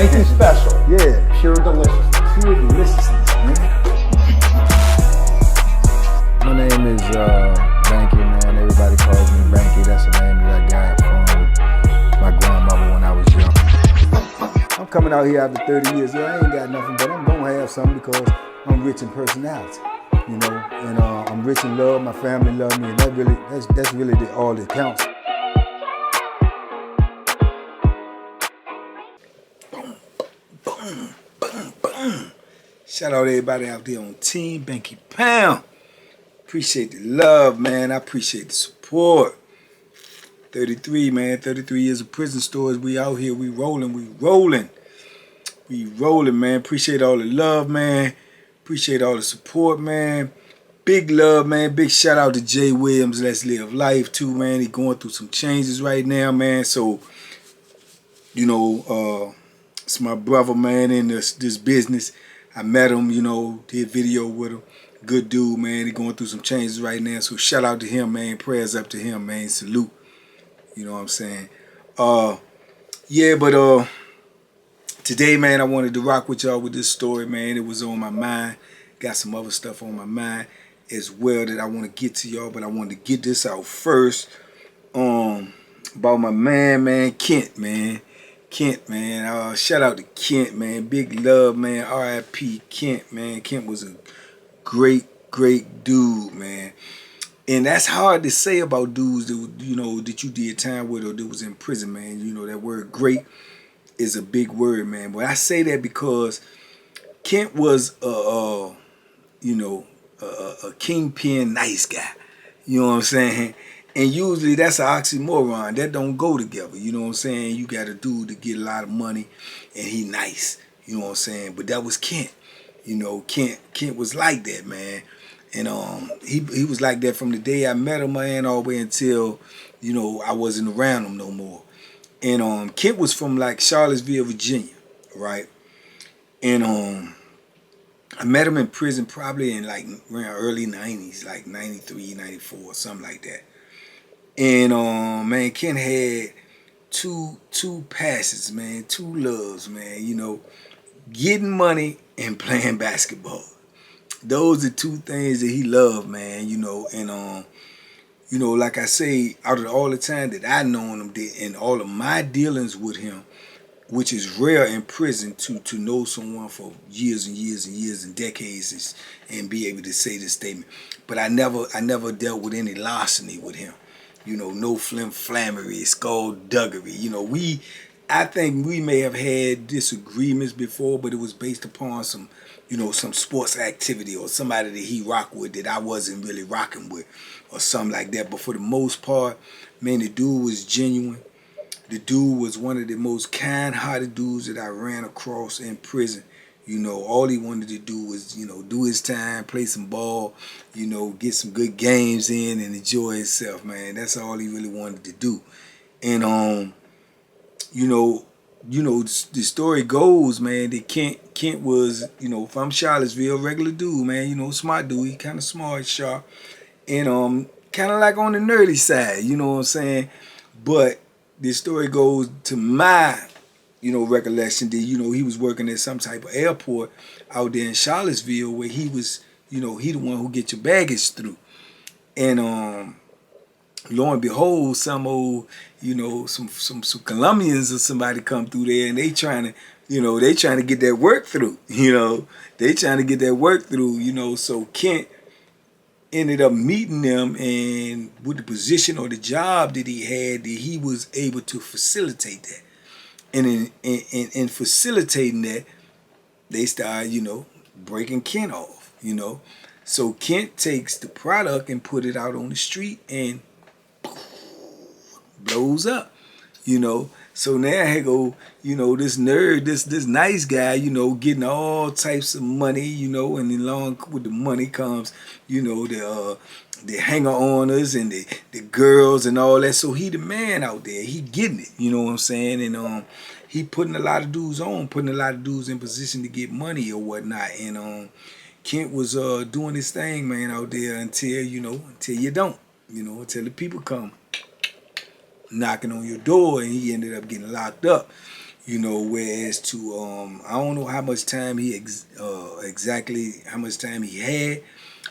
Anything special? Yeah. Pure deliciousness. Pure deliciousness, man. My name is Banky, man. Everybody calls me Banky. That's the name that I got from my grandmother when I was young. I'm coming out here after 30 years. Yeah, I ain't got nothing, but I'm gonna have something because I'm rich in personality, you know, and I'm rich in love. My family love me, and that's really all that counts. Boom, boom, boom, boom. Shout out to everybody out there on Team Banky Pound. Appreciate the love, man. I appreciate the support. 33, man. 33 years of prison stories. We out here. We rolling. We rolling. We rolling, man. Appreciate all the love, man. Appreciate all the support, man. Big love, man. Big shout out to Jay Williams. Let's Live Life, too, man. He going through some changes right now, man. So, you know, it's my brother, man, in this business. I met him, you know, did video with him. Good dude, man. He going through some changes right now. So shout out to him, man. Prayers up to him, man. Salute. You know what I'm saying? Yeah, but today, man, I wanted to rock with y'all with this story, man. It was on my mind. Got some other stuff on my mind as well that I want to get to y'all, but I wanted to get this out first. About my man, Kent, man. Kent, man. Shout out to Kent, man. Big love, man. R.I.P. Kent, man. Kent was a great dude, man. And that's hard to say about dudes that, you know, that you did time with or that was in prison, man. You know, that word great is a big word, man. But I say that because Kent was you know, a kingpin nice guy. You know what I'm saying? And usually that's an oxymoron. That don't go together. You know what I'm saying? You got a dude to get a lot of money and he nice. You know what I'm saying? But that was Kent. You know, Kent was like that, man. And he was like that from the day I met him, man, all the way until, you know, I wasn't around him no more. And Kent was from like Charlottesville, Virginia, right? And I met him in prison probably in like around early 90s, like 93, 94, something like that. And man, Kent had two passions, man, two loves, man, you know, getting money and playing basketball. Those are two things that he loved, man, you know. And you know, like I say, out of all the time that I known him and all of my dealings with him, which is rare in prison to know someone for years and years and years and decades and be able to say this statement. But I never dealt with any larceny with him. You know, no flim-flammery, skullduggery. You know, I think we may have had disagreements before, but it was based upon some, you know, some sports activity or somebody that he rocked with that I wasn't really rocking with or something like that. But for the most part, man, the dude was genuine. The dude was one of the most kind-hearted dudes that I ran across in prison. You know, all he wanted to do was, you know, do his time, play some ball, you know, get some good games in and enjoy himself, man. That's all he really wanted to do. And you know, the story goes, man, that Kent was, you know, from Charlottesville, regular dude, man, you know, smart dude. He kind of smart, sharp, and kind of like on the nerdy side, you know what I'm saying? But the story goes to my, you know, recollection that, you know, he was working at some type of airport out there in Charlottesville where he was, you know, he the one who get your baggage through. And lo and behold, some old, you know, some Colombians or somebody come through there and they trying to, you know, they trying to get that work through, you know. They trying to get that work through, you know. So Kent ended up meeting them, and with the position or the job that he had, that he was able to facilitate that. And in facilitating that, they started, you know, breaking Kent off, you know. So Kent takes the product and put it out on the street and blows up, you know. So now here go, you know, this nerd, this nice guy, you know, getting all types of money, you know, and along with the money comes, you know, the hanger-oners and the girls and all that. So he the man out there. He getting it, you know what I'm saying? And he putting a lot of dudes on, putting a lot of dudes in position to get money or whatnot. And Kent was doing his thing, man, out there until, you know, until you don't, you know, until the people come knocking on your door, and he ended up getting locked up. You know, whereas to I don't know how much time he exactly how much time he had,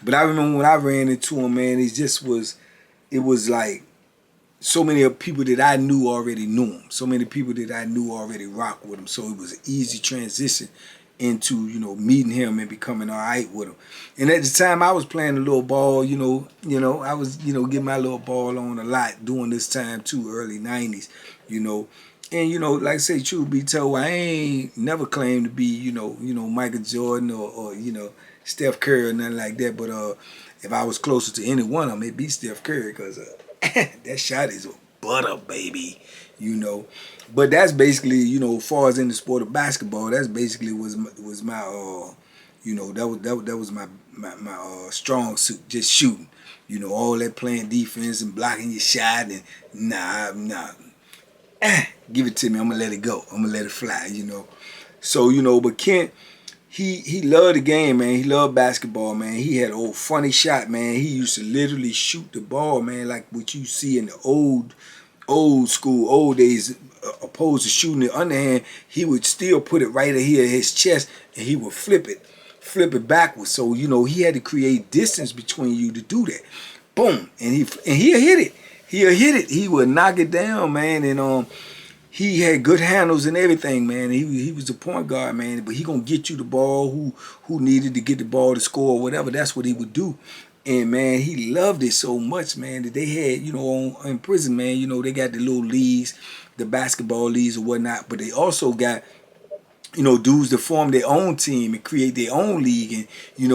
but I remember when I ran into him, man, it was like so many of people that I knew already knew him. So many people that I knew already rocked with him. So it was an easy transition into, you know, meeting him and becoming all right with him. And at the time I was playing a little ball, I was, getting my little ball on a lot during this time too, early 90s, you know. And, like I say, truth be told, I ain't never claimed to be, Michael Jordan or Steph Curry or nothing like that. But if I was closer to any one of them, it'd be Steph Curry because that shot is butter, baby, you know. But that's basically, as far as in the sport of basketball, that's basically was my that was my strong suit, just shooting. All that playing defense and blocking your shot and nah. Give it to me, I'm gonna let it go. I'm gonna let it fly, So, but Kent, he loved the game, man. He loved basketball, man. He had an old funny shot, man. He used to literally shoot the ball, man, like what you see in the old school, old days, opposed to shooting the underhand. He would still put it right here at his chest, and he would flip it backwards. So, he had to create distance between you to do that. Boom, and he'll hit it. He'll hit it. He would knock it down, man, and he had good handles and everything, man. He was a point guard, man, but he gonna get you the ball who needed to get the ball to score or whatever. That's what he would do. And man, he loved it so much, man, that they had, in prison, man, they got the little leagues, the basketball leagues or whatnot, but they also got, dudes that form their own team and create their own league, and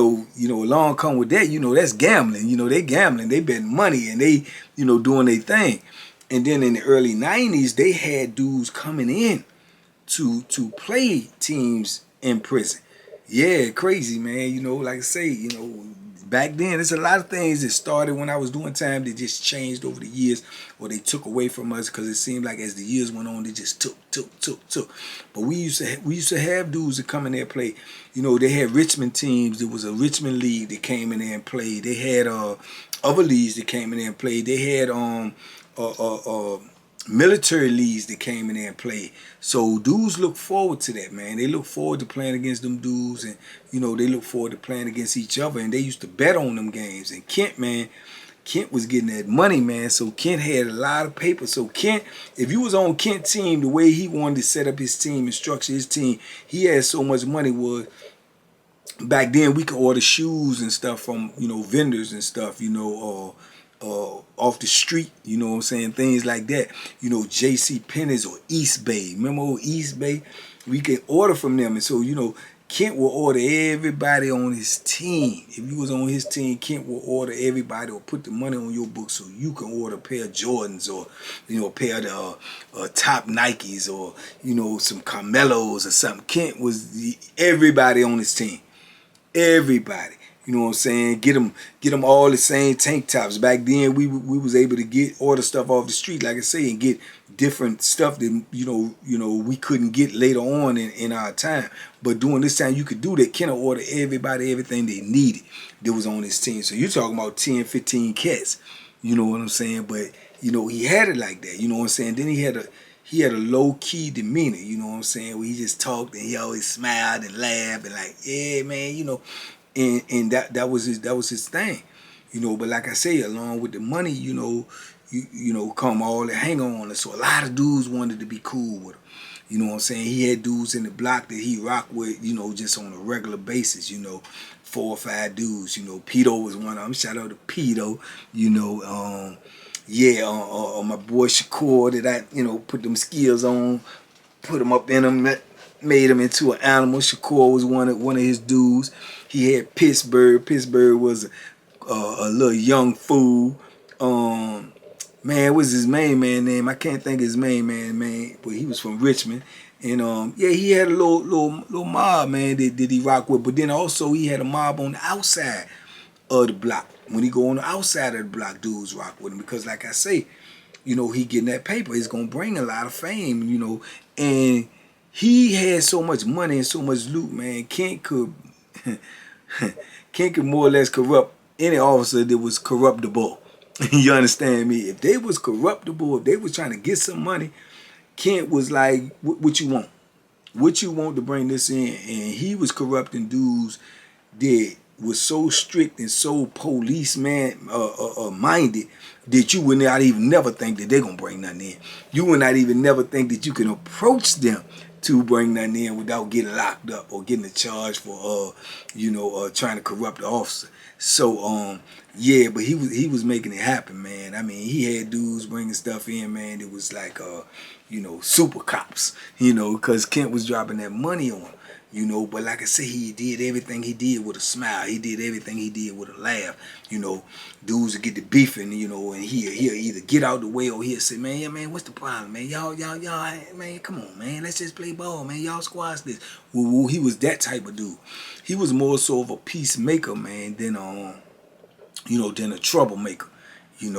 along come with that, that's gambling. They gambling, they betting money, and they, doing their thing. And then in the early 90s, they had dudes coming in to play teams in prison. Yeah, crazy, man. Like I say, back then, there's a lot of things that started when I was doing time that just changed over the years, or they took away from us because it seemed like as the years went on, they just took. But we used to have dudes that come in there and play. They had Richmond teams. There was a Richmond league that came in there and played. They had other leagues that came in there and played. They had military leagues that came in there and played. So dudes look forward to that, man. They look forward to playing against them dudes, and they look forward to playing against each other, and they used to bet on them games. And Kent, man, Kent was getting that money, man. So Kent had a lot of paper. So Kent, if you was on Kent's team, the way he wanted to set up his team and structure his team, he had so much money. Was back then we could order shoes and stuff from vendors and stuff, off the street, you know what I'm saying, things like that, J.C. Penney's or East Bay. Remember old East Bay? We could order from them. And so, Kent will order everybody on his team. If you was on his team, Kent will order everybody or put the money on your book so you can order a pair of Jordans or, a pair of top Nikes or, some Carmelos or something. Kent was everybody on his team. Everybody. You know what I'm saying? Get them all the same tank tops. Back then, we was able to order stuff off the street, like I say, and get different stuff that we couldn't get later on in our time. But during this time, you could do that. Kenna order everybody everything they needed that was on his team. So you're talking about 10, 15 cats. You know what I'm saying? But he had it like that. You know what I'm saying? Then he had a low-key demeanor, you know what I'm saying, where he just talked and he always smiled and laughed and like, yeah, man, and that was his thing, But like I say, along with the money, come all the hang on. So a lot of dudes wanted to be cool with him. You know what I'm saying? He had dudes in the block that he rocked with, just on a regular basis, 4 or 5 dudes. Pito was one of them. Shout out to Pito, my boy Shakur that I, put them skills on, put them up in him, made him into an animal. Shakur was one of his dudes. He had Pittsburgh. Pittsburgh was a little young fool. Man, what's his main man name? I can't think of his main man, but he was from Richmond. And he had a little mob, man, that he rocked with. But then also he had a mob on the outside of the block. When he go on the outside of the block, dudes rock with him. Because like I say, he getting that paper. It's going to bring a lot of fame, And he had so much money and so much loot, man. Kent could more or less corrupt any officer that was corruptible. You understand me? If they was corruptible, if they was trying to get some money, Kent was like, what you want? What you want to bring this in? And he was corrupting dudes that was so strict and so policeman minded that you would not even never think that they're gonna bring nothing in. You would not even never think that you can approach them to bring nothing in without getting locked up or getting a charge for trying to corrupt the officer. So yeah, but he was making it happen, man. I mean, he had dudes bringing stuff in, man. It was like super cops, because Kent was dropping that money on him. But like I said, he did everything he did with a smile. He did everything he did with a laugh. Dudes would get to beefing, and he'll either get out the way or he'll say, man, yeah, man, what's the problem, man? Y'all, man, come on, man, let's just play ball, man. Y'all squash this. Well, he was that type of dude. He was more so of a peacemaker, man, than than a troublemaker, and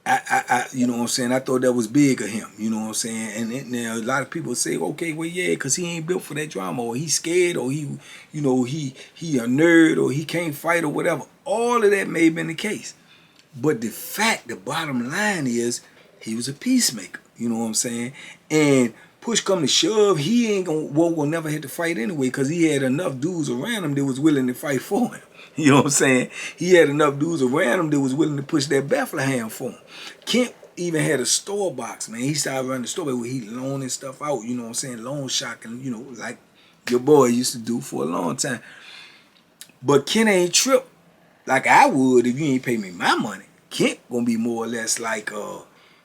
I you know what I'm saying, I thought that was big of him, you know what I'm saying, and now a lot of people say, okay, well, yeah, because he ain't built for that drama, or he's scared, or he a nerd, or he can't fight, or whatever. All of that may have been the case, but the bottom line is, he was a peacemaker, you know what I'm saying, and push come to shove, he ain't gonna never have to fight anyway, because he had enough dudes around him that was willing to fight for him. You know what I'm saying? He had enough dudes around him that was willing to push that Bethlehem for him. Kent even had a store box, man. He started running the store where he loaning stuff out, you know what I'm saying? Loan shocking, like your boy used to do for a long time. But Kent ain't tripped like I would if you ain't pay me my money. Kent gonna be more or less like,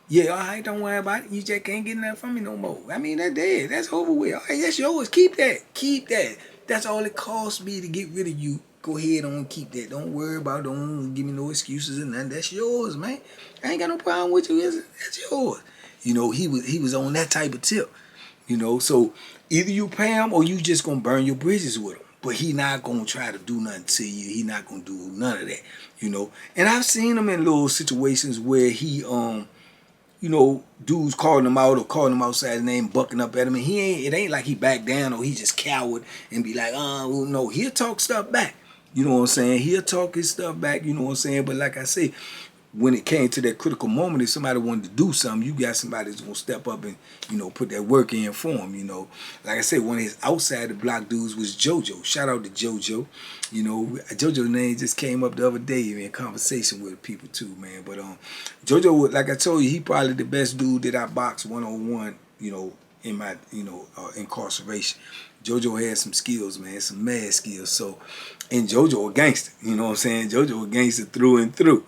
yeah, all right, don't worry about it. You just can't get nothing from me no more. I mean, that's dead. That's over with. All right, that's yours. Keep that. Keep that. That's all it cost me to get rid of you. Go ahead on, keep that. Don't worry about it. Don't give me no excuses and nothing. That's yours, man. I ain't got no problem with you. That's yours. He was on that type of tip. So either you pay him or you just gonna burn your bridges with him. But he not gonna try to do nothing to you. He not gonna do none of that. And I've seen him in little situations where he dudes calling him out or calling him outside his name, bucking up at him, and it ain't like he back down or he just coward and be like, well, no, he'll talk stuff back. You know what I'm saying? He'll talk his stuff back, you know what I'm saying? But like I say, when it came to that critical moment, if somebody wanted to do something, you got somebody that's gonna step up and, put that work in for him, Like I said, one of his outside the block dudes was JoJo. Shout out to JoJo. JoJo's name just came up the other day in conversation with people too, man. But JoJo, like I told you, he probably the best dude that I boxed one-on-one, in my, incarceration. JoJo had some skills, man, some mad skills. So, and JoJo a gangster, you know what I'm saying? JoJo a gangster through and through.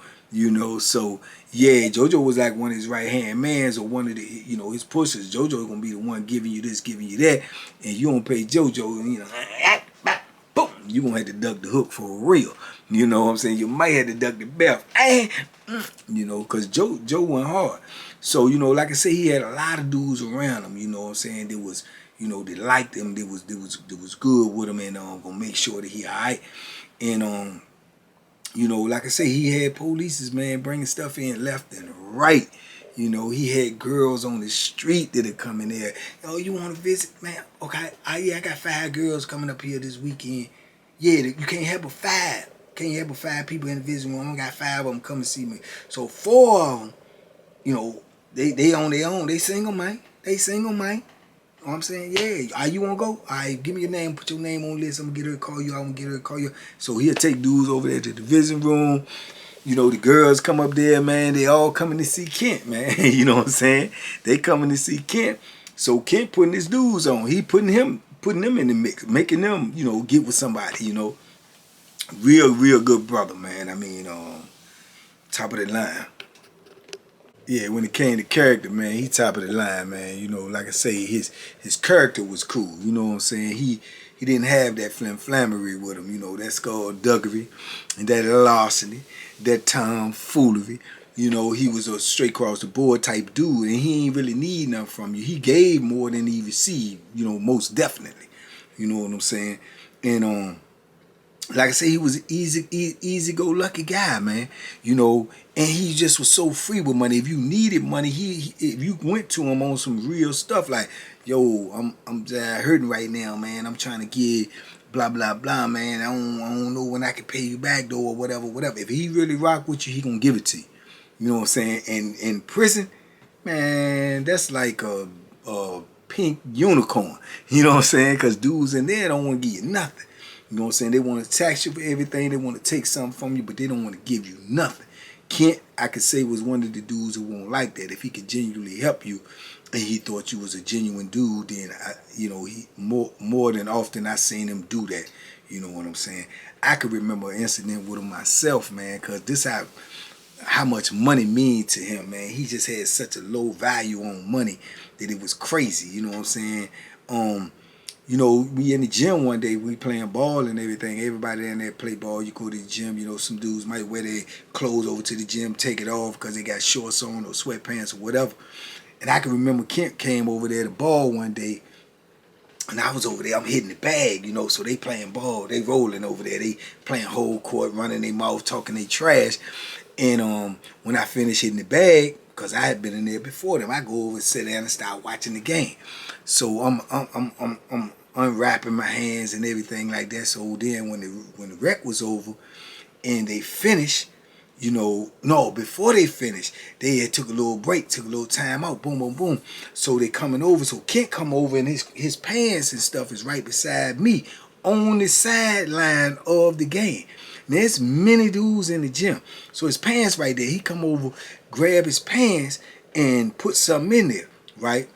So yeah, JoJo was like one of his right hand mans or one of the, his pushers. JoJo gonna be the one giving you this, giving you that, and you don't pay JoJo, boom, you gonna have to duck the hook for real. You know what I'm saying? You might have to duck the belt, cause Joe went hard. So like I said, he had a lot of dudes around him. You know what I'm saying? There was, they liked him. They was good with him, and gonna make sure that he alright. And like I say, he had polices, man, bringing stuff in left and right. He had girls on the street that had come in there. Oh, you want to visit, man? Okay, yeah, I got 5 girls coming up here this weekend. Yeah, you can't have but 5. Can't have but 5 people in the visiting room. I got 5 of them come and see me. So 4 of them, they on their own. They single, man. They single, man. You know what I'm saying? Yeah. You want to go? All right, give me your name. Put your name on the list. I'm going to get her to call you. I'm going to get her to call you. So he'll take dudes over there to the visiting room. The girls come up there, man. They all coming to see Kent, man. You know what I'm saying? They coming to see Kent. So Kent putting his dudes on. He putting them in the mix, making them, get with somebody, Real good brother, man. I mean, top of the line. Yeah, when it came to character, man, he top of the line, man. Like I say, his character was cool. You know what I'm saying? He didn't have that flammery with him, that skullduggery and that larceny, that tomfoolery. He was a straight across the board type dude, and he ain't really need nothing from you. He gave more than he received, most definitely. You know what I'm saying? And like I say, he was an easy-go-lucky guy, man. And he just was so free with money. If you needed money, if you went to him on some real stuff, like, yo, I'm hurting right now, man. I'm trying to get blah blah blah, man. I don't know when I can pay you back though, or whatever. If he really rock with you, he gonna give it to you. You know what I'm saying? And in prison, man, that's like a pink unicorn. You know what I'm saying? Because dudes in there don't want to give you nothing. You know what I'm saying? They want to tax you for everything. They want to take something from you, but they don't want to give you nothing. Kent, I could say, was one of the dudes who won't like that. If he could genuinely help you and he thought you was a genuine dude, then, he more than often I seen him do that. You know what I'm saying? I could remember an incident with him myself, man, because this how much money means to him, man. He just had such a low value on money that it was crazy. You know what I'm saying? We in the gym one day, we playing ball and everything. Everybody in there play ball. You go to the gym, some dudes might wear their clothes over to the gym, take it off because they got shorts on or sweatpants or whatever. And I can remember Kent came over there to ball one day, and I was over there, I'm hitting the bag, so they playing ball, they rolling over there, they playing whole court, running their mouth, talking they trash. And when I finished hitting the bag, because I had been in there before them, I go over and sit down and start watching the game. So I'm unwrapping my hands and everything like that. So then when the rec was over and they finished, before they finished, they had took a little break, took a little time out, boom, boom, boom. So they coming over. So Kent come over and his pants and stuff is right beside me on the sideline of the game. There's many dudes in the gym. So his pants right there. He come over, grab his pants, and put something in there, right?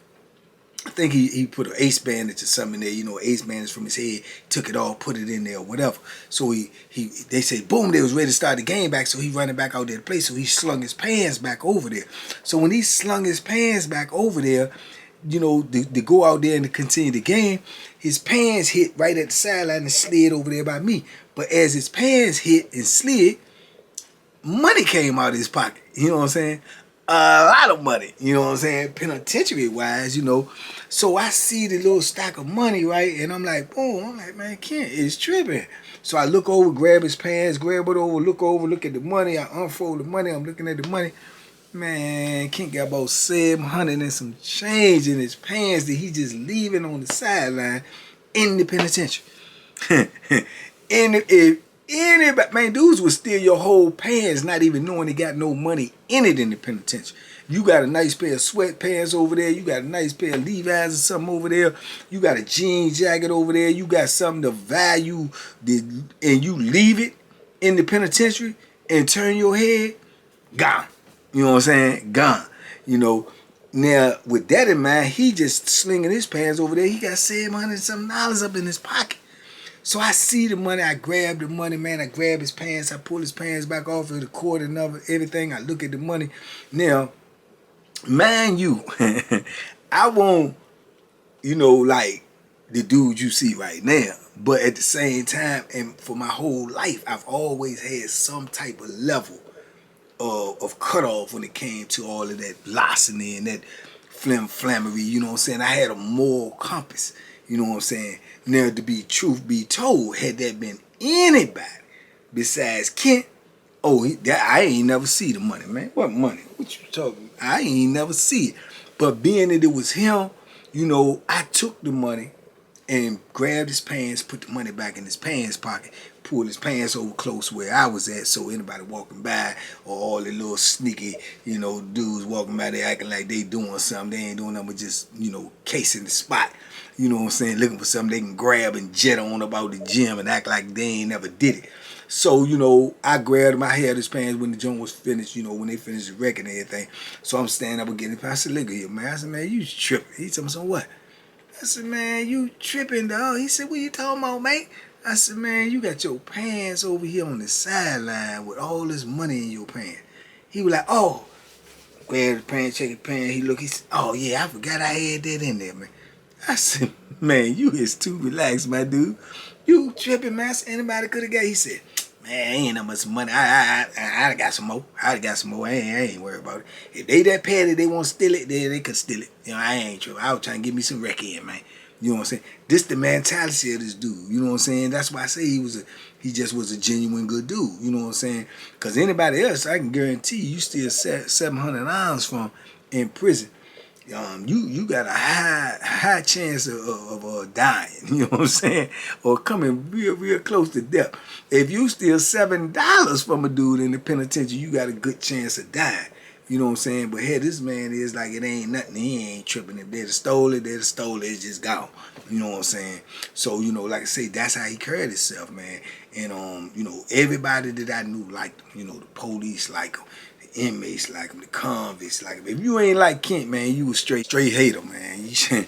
I think he put an ace bandage or something in there, ace bandage from his head, took it all, put it in there or whatever. So they said, boom, they was ready to start the game back, so he running back out there to play, so he slung his pants back over there. So when he slung his pants back over there, to go out there and to continue the game, his pants hit right at the sideline and slid over there by me. But as his pants hit and slid, money came out of his pocket. You know what I'm saying? A lot of money. You know what I'm saying? Penitentiary-wise, So I see the little stack of money, right? And I'm like, boom. I'm like, man, Kent is tripping. So I look over, grab his pants, grab it over, look at the money. I unfold the money. I'm looking at the money. Man, Kent got about 700 and some change in his pants that he just leaving on the sideline in the penitentiary. If anybody, man, dudes will steal your whole pants not even knowing they got no money in it in the penitentiary. You got a nice pair of sweatpants over there. You got a nice pair of Levi's or something over there. You got a jean jacket over there. You got something to value, and you leave it in the penitentiary and turn your head, gone. You know what I'm saying? Gone. Now, with that in mind, he just slinging his pants over there. He got $700 something up in his pocket. So I see the money. I grab the money, man. I grab his pants. I pull his pants back off of the cord and everything. I look at the money. Now, mind you, I won't, like the dude you see right now. But at the same time, and for my whole life, I've always had some type of level of cutoff when it came to all of that larceny and that flammery, you know what I'm saying? I had a moral compass, you know what I'm saying? Now, to be truth be told, had that been anybody besides Kent, I ain't never see the money, man. What money? What you talking about? I ain't never see it. But being that it was him, I took the money and grabbed his pants, put the money back in his pants pocket, pulled his pants over close where I was at, so anybody walking by or all the little sneaky, dudes walking by there acting like they doing something, they ain't doing nothing but just, casing the spot. You know what I'm saying? Looking for something they can grab and jet on about the gym and act like they ain't never did it. So, I grabbed him. I had his pants when the joint was finished, when they finished the record and everything. So I'm standing up and getting it. I said, look at here, man. I said, man, you tripping. He told me, so what? I said, man, you tripping, dog. He said, what you talking about, mate? I said, man, you got your pants over here on the sideline with all this money in your pants. He was like, oh. Grab the pants, check the pants. He looked, he said, oh, yeah, I forgot I had that in there, man. I said, man, you is too relaxed, my dude. You tripping, man. Anybody could have got. He said, man, ain't that much money. I got some more. I got some more. I ain't worried about it. If they that petty, they want to steal it, they could steal it. I ain't tripping. I was trying to get me some wreck in, man. You know what I'm saying? This the mentality of this dude. You know what I'm saying? That's why I say he just was a genuine good dude. You know what I'm saying? Because anybody else, I can guarantee you still $700 from in prison. You got a high chance of dying, you know what I'm saying, or coming real close to death. If you steal $7 from a dude in the penitentiary, you got a good chance of dying. You know what I'm saying? But here, this man is like, it ain't nothing. He ain't tripping. If they'd have stole it, they'd have stole it. It's just gone. You know what I'm saying? So, you know, like I say, that's how he carried himself, man. And, you know, everybody that I knew liked him. You know, the police like him. The inmates like him. The convicts like him. If you ain't like Kent, man, you a straight hater, man. You should,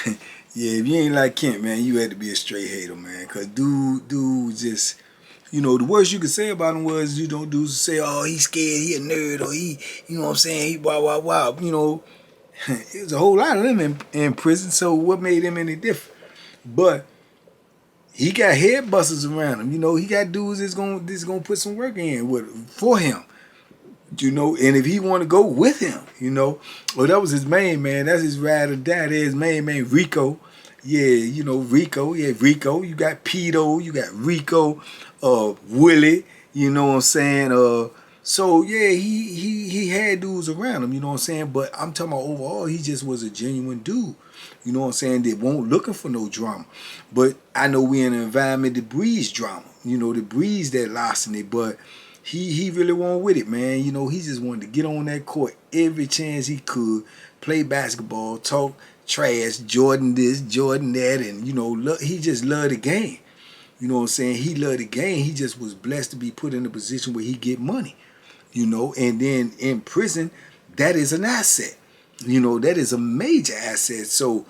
yeah, if you ain't like Kent, man, you had to be a straight hater, man. Because dude just... You know, the worst you could say about him was, you know, dudes say, oh, he's scared, he a nerd, or he, you know what I'm saying, he wow. You know, there's a whole lot of them in prison, so what made him any different? But he got head busters around him. You know, he got dudes that's gonna put some work in for him. You know, and if he want to go with him, you know, well, that was his main man. That's his ride or die. There's his main man, Rico. Yeah, you know, Rico. Yeah, Rico. You got Pedo. You got Rico. Willie. You know what I'm saying? So yeah, he had dudes around him. You know what I'm saying? But I'm talking about overall, he just was a genuine dude. You know what I'm saying? They won't looking for no drama. But I know we in an environment that breeds drama. You know, that breeds that larceny. But he really wasn't with it, man. You know, he just wanted to get on that court every chance he could, play basketball, talk trash, Jordan this, Jordan that, and, you know, he just loved the game. You know what I'm saying? He loved the game. He just was blessed to be put in a position where he get money, you know. And then in prison, that is an asset. You know, that is a major asset. So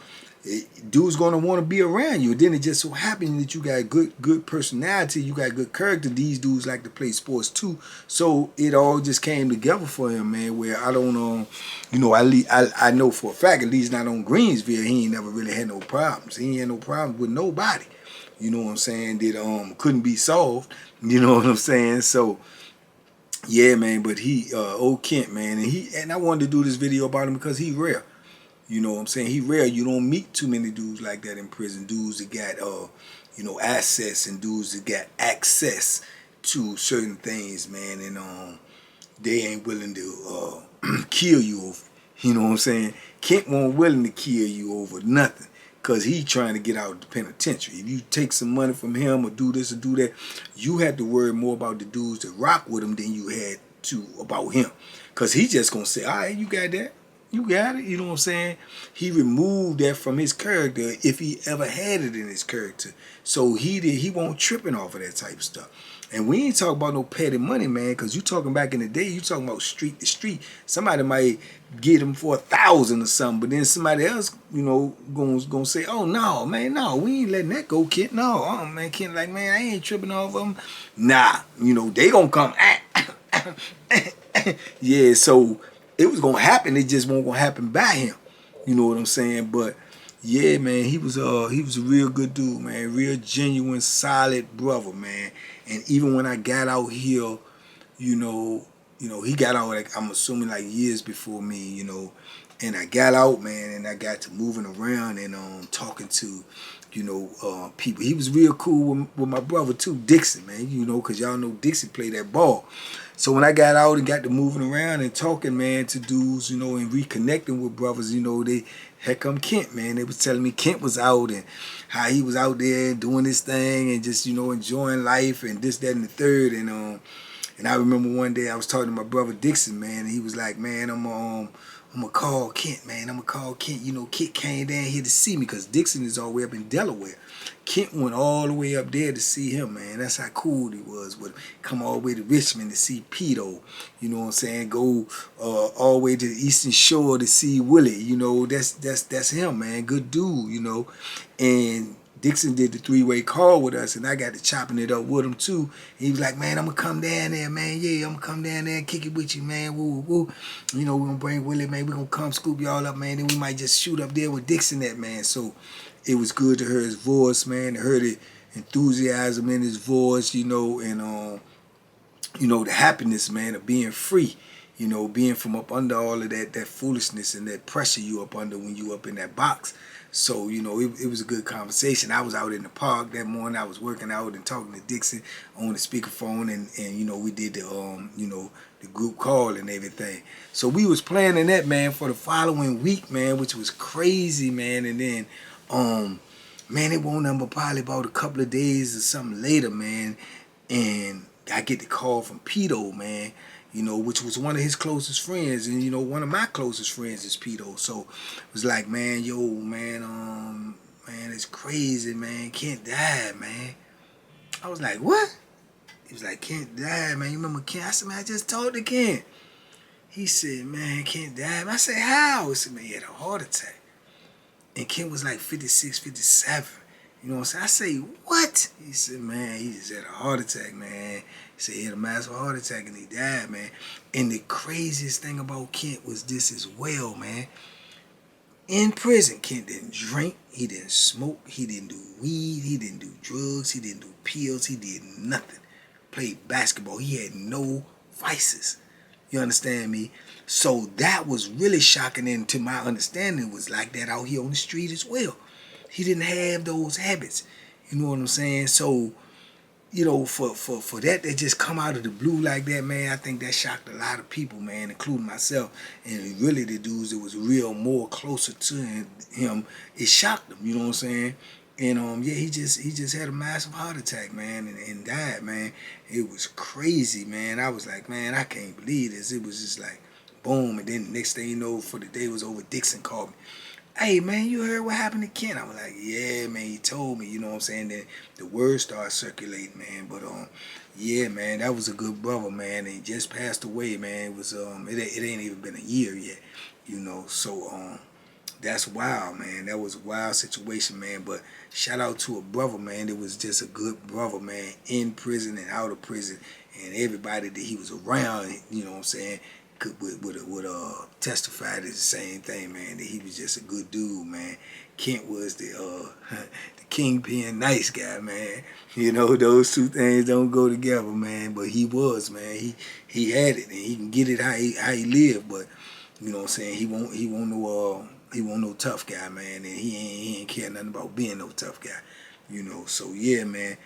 dude's going to want to be around you. Then it just so happened that you got good personality, you got good character. These dudes like to play sports too. So it all just came together for him, man, where I don't you know, I know for a fact, at least not on Greensville, he ain't never really had no problems. He ain't had no problems with nobody. You know what I'm saying? That couldn't be solved. You know what I'm saying? So yeah, man, but he old Kent, man, and I wanted to do this video about him because he rare. You know what I'm saying? He rare. You don't meet too many dudes like that in prison. Dudes that got you know, assets, and dudes that got access to certain things, man, and they ain't willing to kill you over. You know what I'm saying? Kent won't willing to kill you over nothing, because he trying to get out of the penitentiary. If you take some money from him or do this or do that, you had to worry more about the dudes that rock with him than you had to about him. Because he just going to say, all right, you got that. You got it. You know what I'm saying? He removed that from his character if he ever had it in his character. So he won't tripping off of that type of stuff. And we ain't talking about no petty money, man, because you talking back in the day, you talking about street to street. Somebody might get him for 1,000 or something, but then somebody else, you know, gonna say, oh, no, man, no, we ain't letting that go, Kent. No, man, Kent like, man, I ain't tripping off of him. Nah, you know, they gonna come. Yeah, so it was gonna happen. It just won't gonna happen by him. You know what I'm saying? But yeah, man, he was a real good dude, man. Real genuine, solid brother, man. And even when I got out here, you know, he got out, like, I'm assuming, like, years before me, you know. And I got out, man, and I got to moving around and talking to, you know, people. He was real cool with my brother too, Dixon, man. You know, because y'all know Dixon played that ball. So when I got out and got to moving around and talking, man, to dudes, you know, and reconnecting with brothers, you know, here come Kent, man. They was telling me Kent was out and how he was out there doing his thing and just, you know, enjoying life and this, that, and the third. And I remember one day I was talking to my brother Dixon, man, and he was like, man, I'm gonna call Kent, man. I'm gonna call Kent. You know, Kent came down here to see me because Dixon is all the way up in Delaware. Kent went all the way up there to see him, man. That's how cool he was with him. Come all the way to Richmond to see Pedo. You know what I'm saying? Go all the way to the Eastern Shore to see Willie. You know, that's him, man. Good dude, you know. And Dixon did the three-way call with us, and I got to chopping it up with him too. He was like, man, I'm gonna come down there, man. Yeah, I'm gonna come down there and kick it with you, man. Woo, woo. You know, we're gonna bring Willie, man. We're gonna come scoop y'all up, man. Then we might just shoot up there with Dixon at, man. So it was good to hear his voice, man. To hear the enthusiasm in his voice, you know, and you know, the happiness, man, of being free. You know, being from up under all of that foolishness and that pressure you up under when you up in that box. So, you know, it was a good conversation. I was out in the park that morning. I was working out and talking to Dixon on the speakerphone, and you know, we did the you know, the group call and everything. So we was planning that, man, for the following week, man, which was crazy, man. And then man, it won't number probably about a couple of days or something later, man, and I get the call from Pedo, man. you know, which was one of his closest friends, and you know, one of my closest friends is Pedo. So it was like, man, yo, man, man, it's crazy, man. Kent died, man. I was like, what? He was like, Kent died, man. You remember Kent? I said, man, I just talked to Kent. He said, man, Kent died. I said, how? He said, man, he had a heart attack. And Kent was like 56, 57. You know what I'm saying? I say, what? He said, man, he just had a heart attack, man. He said he had a massive heart attack and he died, man. And the craziest thing about Kent was this as well, man. In prison, Kent didn't drink, he didn't smoke, he didn't do weed, he didn't do drugs, he didn't do pills, he did nothing. Played basketball, he had no vices. You understand me? So that was really shocking, and to my understanding, it was like that out here on the street as well. He didn't have those habits. You know what I'm saying? So, you know, for that to just come out of the blue like that, man, I think that shocked a lot of people, man, including myself. And really the dudes that was real more closer to him, it shocked them, you know what I'm saying? And yeah, he just had a massive heart attack, man, and died, man. It was crazy, man. I was like, man, I can't believe this. It was just like, boom, and then next thing you know, for the day was over, Dixon called me. Hey, man, you heard what happened to Ken? I was like, yeah, man, he told me, you know what I'm saying? Then the word started circulating, man. But, yeah, man, that was a good brother, man. And he just passed away, man. It was, it ain't even been a year yet, you know. So, that's wild, man. That was a wild situation, man. But shout out to a brother, man. It was just a good brother, man, in prison and out of prison. And everybody that he was around, you know what I'm saying, would testify to the same thing, man, that he was just a good dude, man. Kent was the kingpin nice guy, man. You know, those two things don't go together, man. But he was, man. He had it, and he can get it how he lived. But you know what I'm saying, he won't no tough guy, man, and he ain't care nothing about being no tough guy. You know, so yeah, man.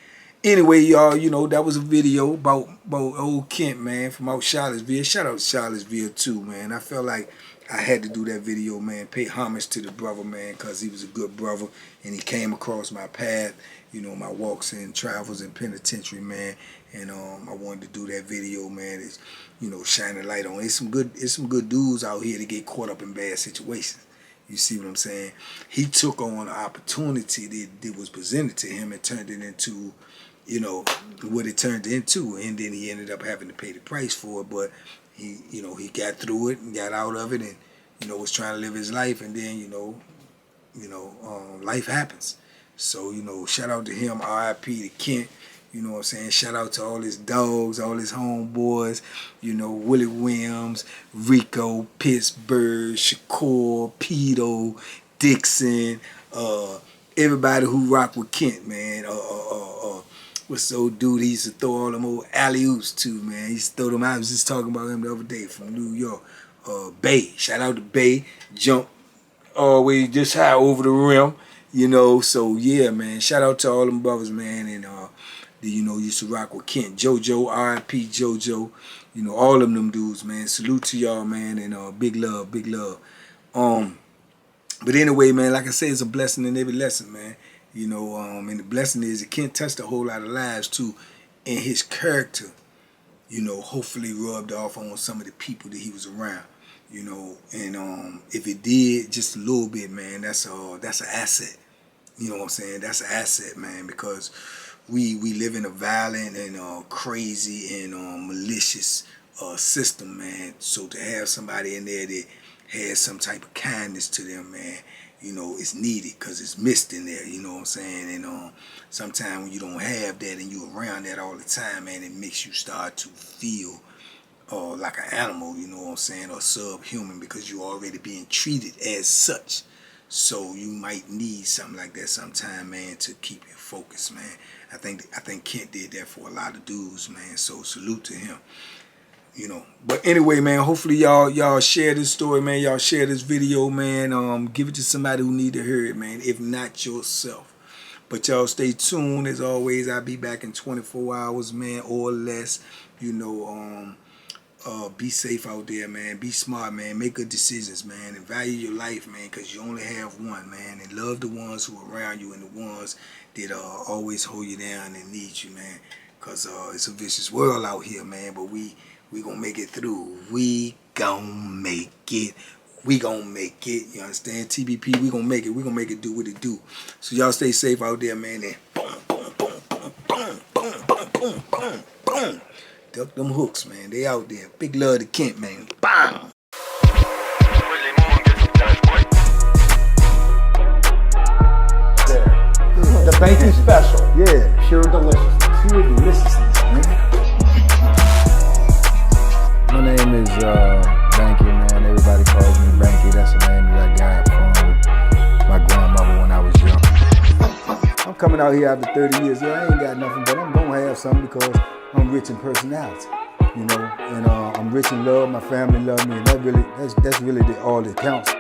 Anyway, y'all, you know, that was a video about old Kent, man, from out Charlottesville. Shout out to Charlottesville, too, man. I felt like I had to do that video, man, pay homage to the brother, man, because he was a good brother, and he came across my path, you know, my walks and travels in penitentiary, man, and I wanted to do that video, man. It's, you know, shining light on. It's some good dudes out here to get caught up in bad situations. You see what I'm saying? He took on an opportunity that was presented to him and turned it into, you know, what it turned into, and then he ended up having to pay the price for it. But he, you know, he got through it and got out of it, and you know, was trying to live his life, and then you know, life happens. So you know, shout out to him, R.I.P. to Kent. You know what I'm saying? Shout out to all his dogs, all his homeboys, you know, Willie Williams, Rico, Pittsburgh, Shakur, Pedo, Dixon, everybody who rock with Kent, man. What's the old dude he used to throw all them old alley-oops to, man? He used to throw them out. I was just talking about him the other day from New York. Bay. Shout out to Bay. Jump always just high over the rim, you know. So, yeah, man. Shout out to all them brothers, man. And, you know, used to rock with Kent. JoJo, R.I.P. JoJo. You know, all of them dudes, man. Salute to y'all, man. And big love, big love. But anyway, man, like I say, it's a blessing in every lesson, man. You know, and the blessing is that Kent touched a whole lot of lives, too. And his character, you know, hopefully rubbed off on some of the people that he was around. You know, and if it did just a little bit, man, that's an asset. You know what I'm saying? That's an asset, man, because we live in a violent and crazy and malicious system, man. So to have somebody in there that has some type of kindness to them, man, you know, it's needed because it's missed in there, you know what I'm saying? And sometimes when you don't have that and you're around that all the time, man, it makes you start to feel like an animal, you know what I'm saying, or subhuman, because you're already being treated as such. So you might need something like that sometime, man, to keep you focused, man. I think Kent did that for a lot of dudes, man. So salute to him. You know, but anyway, man, hopefully y'all share this story, man. Y'all share this video, man. Give it to somebody who need to hear it, man, if not yourself. But y'all stay tuned. As always, I'll be back in 24 hours, man, or less. You know, be safe out there, man. Be smart, man. Make good decisions, man. And value your life, man, because you only have one, man. And love the ones who are around you and the ones that always hold you down and need you, man. Because it's a vicious world out here, man. But we We gonna make it through. We gon' make it. We gonna make it. You understand? TBP, we gonna make it. We gonna make it do what it do. So y'all stay safe out there, man. And boom, boom, boom, boom, boom, boom, boom, boom, boom, boom. Duck them hooks, man. They out there. Big love to Kent, man. Bang! The Banky special. Yeah. Pure deliciousness. Pure deliciousness, man. My name is Banky, man. Everybody calls me Banky. That's the name that I got from my grandmother when I was young. I'm coming out here after 30 years. Yeah, I ain't got nothing, but I'm gonna have something because I'm rich in personality, you know, and I'm rich in love. My family love me, and that's really all that counts.